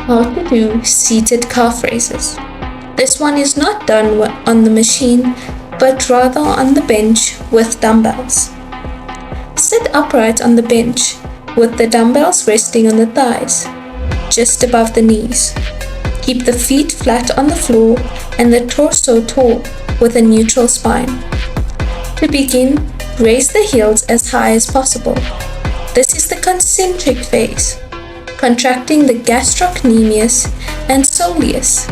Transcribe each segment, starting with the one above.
How to do seated calf raises. This one is not done on the machine, but rather on the bench with dumbbells. Sit upright on the bench with the dumbbells resting on the thighs, just above the knees. Keep the feet flat on the floor and the torso tall with a neutral spine. To begin, raise the heels as high as possible. This is the concentric phase, contracting the gastrocnemius and soleus.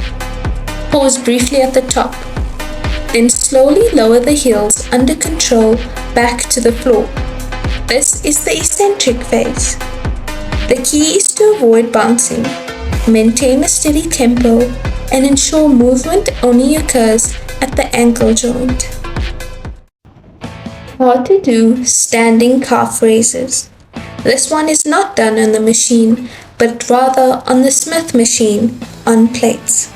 Pause briefly at the top, then slowly lower the heels under control back to the floor. This is the eccentric phase. The key is to avoid bouncing, maintain a steady tempo, and ensure movement only occurs at the ankle joint. How to do standing calf raises. This one is not done on the machine, but rather on the Smith machine on plates.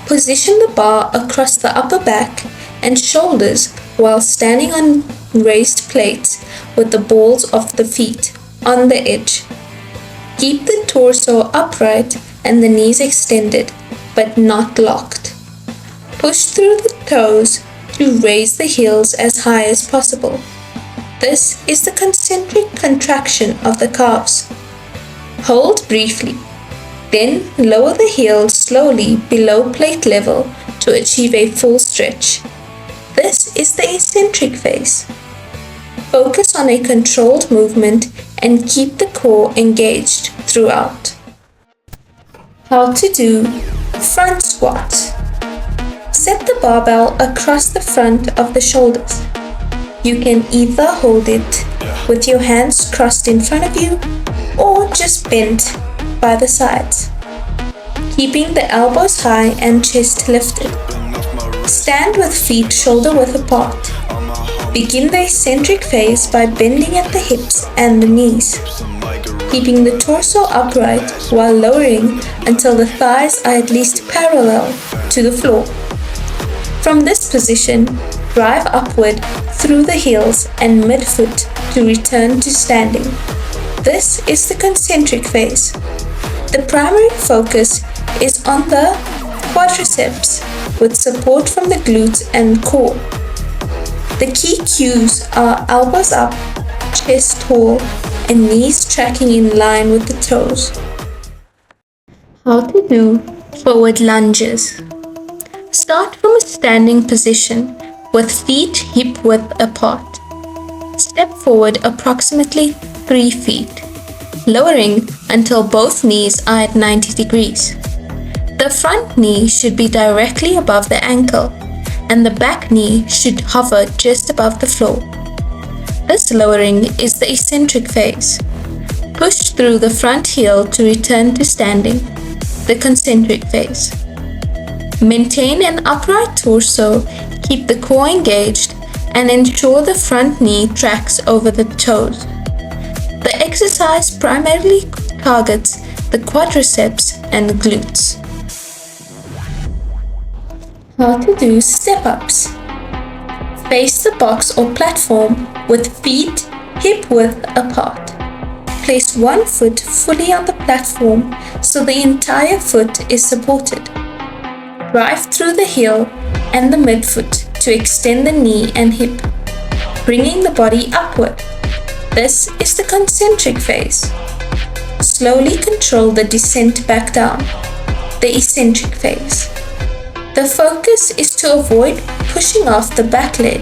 Position the bar across the upper back and shoulders while standing on raised plates with the balls of the feet on the edge. Keep the torso upright and the knees extended, but not locked. Push through the toes to raise the heels as high as possible. This is the concentric contraction of the calves. Hold briefly, then lower the heels slowly below plate level to achieve a full stretch. This is the eccentric phase. Focus on a controlled movement and keep the core engaged throughout. How to do front squat. Set the barbell across the front of the shoulders. You can either hold it with your hands crossed in front of you or just bent by the sides, keeping the elbows high and chest lifted. Stand with feet shoulder width apart. Begin the eccentric phase by bending at the hips and the knees, keeping the torso upright while lowering until the thighs are at least parallel to the floor. From this position, drive upward through the heels and midfoot to return to standing. This is the concentric phase. The primary focus is on the quadriceps with support from the glutes and core. The key cues are elbows up, chest tall, and knees tracking in line with the toes. How to do forward lunges. Start from a standing position with feet hip width apart. Step forward approximately 3 feet, lowering until both knees are at 90 degrees. The front knee should be directly above the ankle, and the back knee should hover just above the floor. This lowering is the eccentric phase. Push through the front heel to return to standing, the concentric phase. Maintain an upright torso, keep the core engaged, and ensure the front knee tracks over the toes. The exercise primarily targets the quadriceps and glutes. How to do step-ups. Face the box or platform with feet hip width apart. Place one foot fully on the platform so the entire foot is supported. Drive through the heel and the midfoot to extend the knee and hip, bringing the body upward. This is the concentric phase. Slowly control the descent back down, the eccentric phase. The focus is to avoid pushing off the back leg.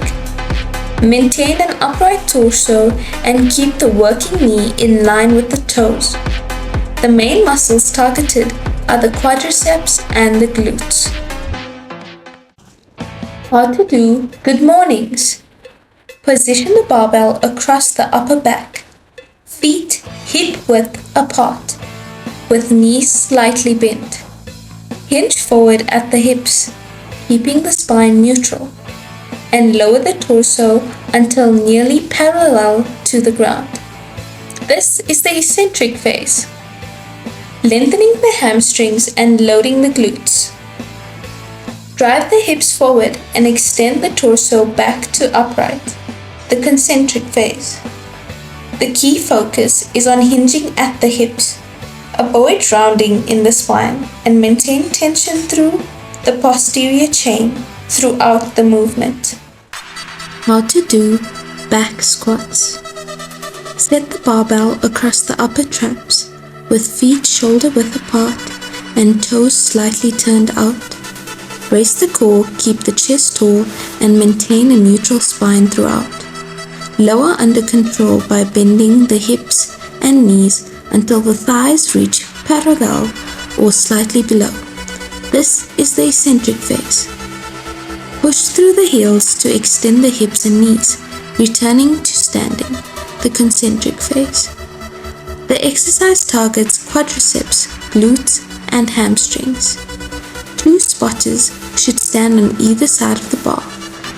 Maintain an upright torso and keep the working knee in line with the toes. The main muscles targeted are the quadriceps and the glutes. How to do good mornings. Position the barbell across the upper back, feet hip width apart, with knees slightly bent. Hinge forward at the hips, keeping the spine neutral, and lower the torso until nearly parallel to the ground. This is the eccentric phase. Lengthening the hamstrings and loading the glutes. Drive the hips forward and extend the torso back to upright, the concentric phase. The key focus is on hinging at the hips, Avoid rounding in the spine and maintain tension through the posterior chain throughout the movement. How to do back squats. Set the barbell across the upper traps with feet shoulder width apart and toes slightly turned out. Raise the core, keep the chest tall, and maintain a neutral spine throughout. Lower under control by bending the hips and knees until the thighs reach parallel or slightly below. This is the eccentric phase. Push through the heels to extend the hips and knees, returning to standing, the concentric phase. The exercise targets quadriceps, glutes, and hamstrings. Two spotters should stand on either side of the bar,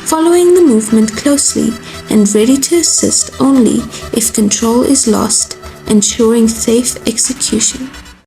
following the movement closely and ready to assist only if control is lost, ensuring safe execution.